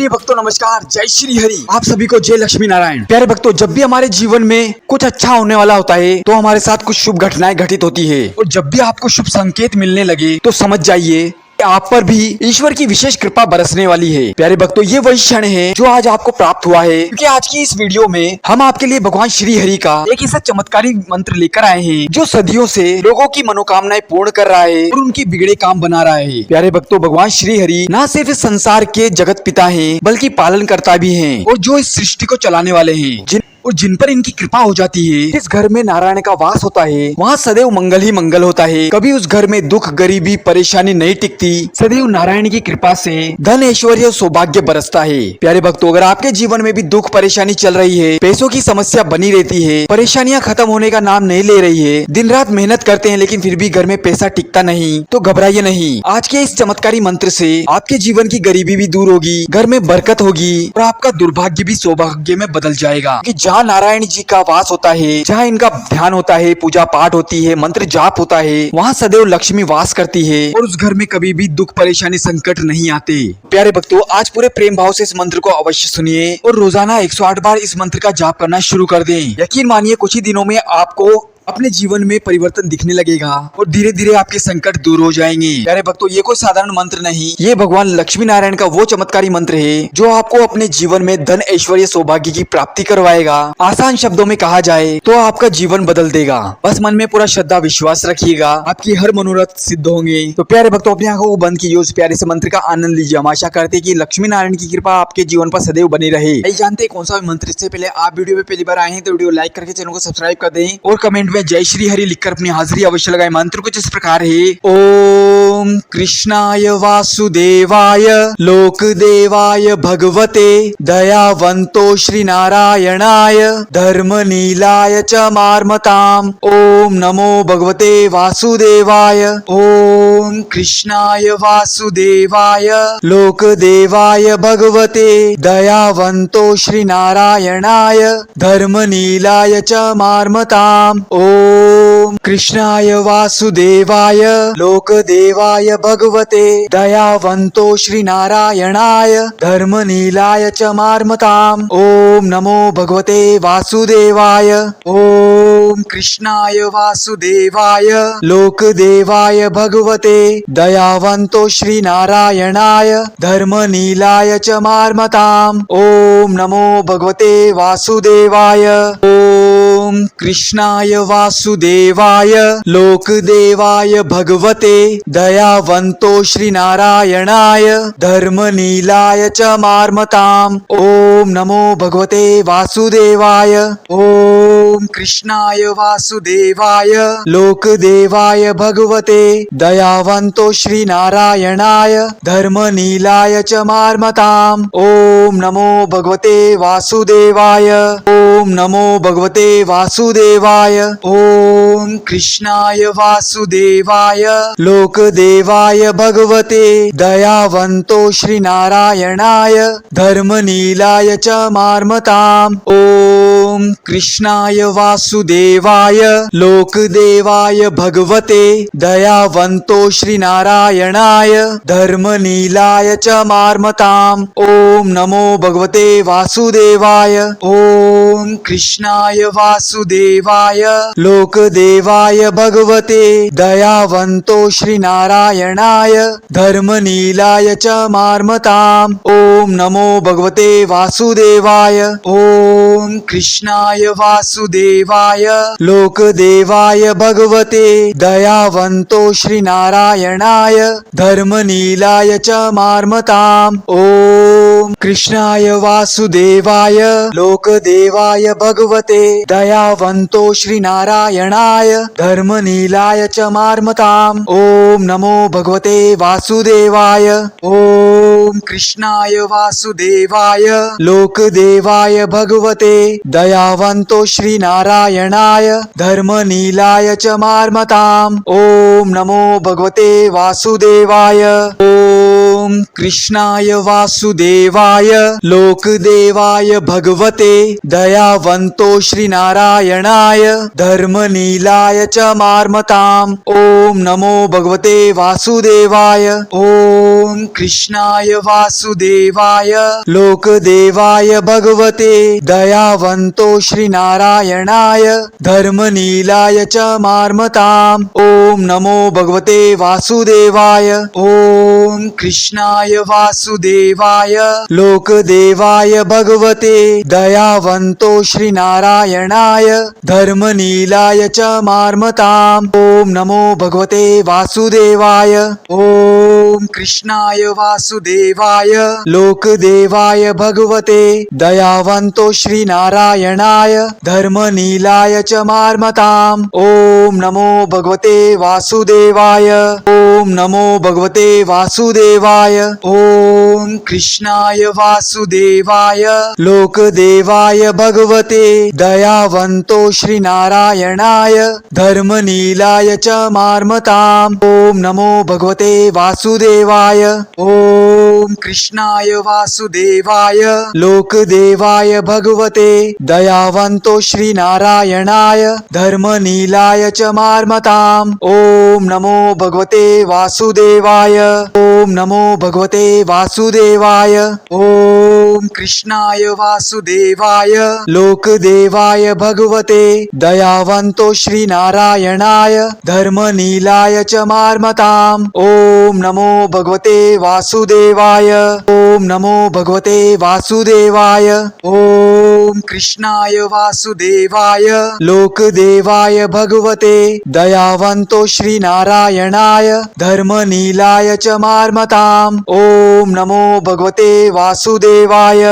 प्रिय भक्तों नमस्कार, जय श्री हरि। आप सभी को जय लक्ष्मी नारायण। प्यारे भक्तों, जब भी हमारे जीवन में कुछ अच्छा होने वाला होता है तो हमारे साथ कुछ शुभ घटनाएं घटित होती है, और जब भी आपको शुभ संकेत मिलने लगे तो समझ जाइए आप पर भी ईश्वर की विशेष कृपा बरसने वाली है। प्यारे भक्तों, ये वही क्षण है जो आज आपको प्राप्त हुआ है, क्योंकि आज की इस वीडियो में हम आपके लिए भगवान श्री हरि का एक ऐसा चमत्कारी मंत्र लेकर आए हैं जो सदियों से लोगों की मनोकामनाएं पूर्ण कर रहा है और उनकी बिगड़े काम बना रहा है। प्यारे भक्तों, भगवान श्री हरि न सिर्फ इस संसार के जगत पिता हैं, बल्कि पालन करता भी हैं, और जो इस सृष्टि को चलाने वाले हैं। जिन पर इनकी कृपा हो जाती है, जिस घर में नारायण का वास होता है वहाँ सदैव मंगल ही मंगल होता है। कभी उस घर में दुख, गरीबी, परेशानी नहीं टिकती। सदैव नारायण की कृपा से धन, ऐश्वर्य, सौभाग्य बरसता है। प्यारे भक्तों, अगर आपके जीवन में भी दुख परेशानी चल रही है, पैसों की समस्या बनी रहती है, परेशानियां खत्म होने का नाम नहीं ले रही है, दिन रात मेहनत करते हैं लेकिन फिर भी घर में पैसा टिकता नहीं, तो घबराइए नहीं। आज के इस चमत्कारी मंत्र से आपके जीवन की गरीबी भी दूर होगी, घर में बरकत होगी और आपका दुर्भाग्य भी सौभाग्य में बदल जाएगा। जहाँ नारायण जी का वास होता है, जहाँ इनका ध्यान होता है, पूजा पाठ होती है, मंत्र जाप होता है, वहाँ सदैव लक्ष्मी वास करती है और उस घर में कभी भी दुख, परेशानी, संकट नहीं आते। प्यारे भक्तों, आज पूरे प्रेम भाव से इस मंत्र को अवश्य सुनिए और रोजाना 108 बार इस मंत्र का जाप करना शुरू कर दें। यकीन मानिए, कुछ ही दिनों में आपको अपने जीवन में परिवर्तन दिखने लगेगा और धीरे धीरे आपके संकट दूर हो जाएंगे। प्यारे भक्तों, ये कोई साधारण मंत्र नहीं, ये भगवान लक्ष्मी नारायण का वो चमत्कारी मंत्र है जो आपको अपने जीवन में धन, ऐश्वर्य, सौभाग्य की प्राप्ति करवाएगा। आसान शब्दों में कहा जाए तो आपका जीवन बदल देगा। बस मन में पूरा श्रद्धा विश्वास रखिएगा, आपकी हर मनोरथ सिद्ध होंगे। तो प्यारे भक्तों, अपनी आंखों को बंद कीजिए, उस प्यारे से मंत्र का आनंद लीजिए। हम आशा करते हैं कि लक्ष्मी नारायण की कृपा आपके जीवन पर सदैव बनी रहे। नहीं जानते कौन सा मंत्र, इससे पहले आप वीडियो में पहली बार आए हैं तो वीडियो लाइक करके चैनल को सब्सक्राइब कर दें और कमेंट में जय श्री हरि लिखकर अपनी हाजिरी अवश्य लगाएं। मंत्र कुछ इस प्रकार है। ओम कृष्णाय वासुदेवाय लोकदेवाय भगवते दयावंतो श्री नारायणाय धर्म नीलाय च मार्मताम। ओम नमो भगवते वासुदेवाय। ओम कृष्णाय वासुदेवाय लोकदेवाय भगवते दयावंतो श्री नारायणाय धर्म नीलाय च मार्मताम। ओम कृष्णाय वासुदेवाय लोकदेवाय भगवते दयावंतो श्री नारायणाय धर्म नीलाय च मार्मताम। ओम नमो भगवते वासुदेवाय। ओम कृष्णाय वासुदेवाय लोकदेवाय भगवते दयावंतो श्री नारायणाय धर्म नीलाय च मार्मताम। ओम नमो भगवते वासुदेवाय। ओम कृष्णाय वासुदेवाय लोकदेवाय भगवते दयावंतो श्री नारायणाय धर्म नीलाय च मार्मताम। ओम नमो भगवते वासुदेवाय। ओम कृष्णाय वासुदेवाय लोकदेवाय भगवते दयावंतो श्री नारायणाय धर्म नीलाय च मार्मताम। ओम नमो भगवते वासुदेवाय। ओम नमो भगवते वासुदेवाय। ओम कृष्णाय वासुदेवाय लोकदेवाय भगवते दयावंतो श्री नारायणाय धर्म नीलाय च मार्मताम। ओम कृष्णाय वासुदेवाय लोकदेवाय भगवते दयावंतो श्री नारायणाय धर्म नीलाय च मार्मताम। ओम नमो भगवते वासुदेवाय। ओम कृष्णाय वासुदेवाय लोकदेवाय भगवते दयावंतो श्री नारायणाय धर्म नीलाय च मार्मताम। ओम नमो भगवते वासुदेवाय। ओम कृष्णाय वासुदेवाय लोकदेवाय भगवते दयावंतो श्री नारायणाय धर्म नीलाय च मार्मताम। ओम कृष्णाय वासुदेवाय लोकदेवाय भगवते दयावंतो श्री नारायणाय धर्म नीलाय च मार्मताम। ओम नमो भगवते वासुदेवाय। ओम कृष्णाय वासुदेवाय लोकदेवाय भगवते दयावंतो श्री नारायणाय धर्म नीलाय च मार्मताम। ओम नमो भगवते वासुदेवाय। ओम कृष्णाय वासुदेवाय लोकदेवाय भगवते दयावंतो श्री नारायणाय धर्म नीलाय च मार्मताम। ओम नमो भगवते वासुदेवाय। ओम कृष्णाय वासुदेवाय लोकदेवाय भगवते दयावन्तो श्रीनारायणाय धर्मनीलाय च मार्मताम्। ओम नमो भगवते वासुदेवाय। ओम कृष्णाय वासुदेवाय लोकदेवाय भगवते दयावन्तो श्रीनारायणाय धर्मनीलाय च मार्मताम्। ओम नमो भगवते वासुदेवाय। ओम कृष्णाय वासुदेवाय लोकदेवाय भगवते दयावन्तो श्रीनारायणाय धर्मनीलाय च मार्मताम्। ओम नमो भगवते वासुदेवाय। ओम नमो भगवते वासुदेवाय। ओम कृष्णाय वासुदेवाय लोकदेवाय भगवते दयावन्तो श्रीनारायणाय धर्मनीलाय च मार्मताम्। ओम नमो भगवते वासुदेवाय। ओम कृष्णाय वासुदेवाय लोकदेवाय भगवते दयावन्तो श्रीनारायणाय धर्मनीलाय च मार्मताम्। ओम नमो भगवते वासुदेवाय। ओम नमो भगवते वासुदेवाय। ओम कृष्णाय वासुदेवाय लोकदेवाय भगवते दयावन्तो श्रीनारायणाय धर्मनीलाय च मार्मताम्। ओम नमो भगवते वासुदेवाय। ओम नमो भगवते वासुदेवाय। ओम कृष्णाय वासुदेवाय लोकदेवाय भगवते दयावन्तो श्रीनारायणाय धर्मनीलाय च मार्मताम्। ओम नमो भगवते वासुदेवाय।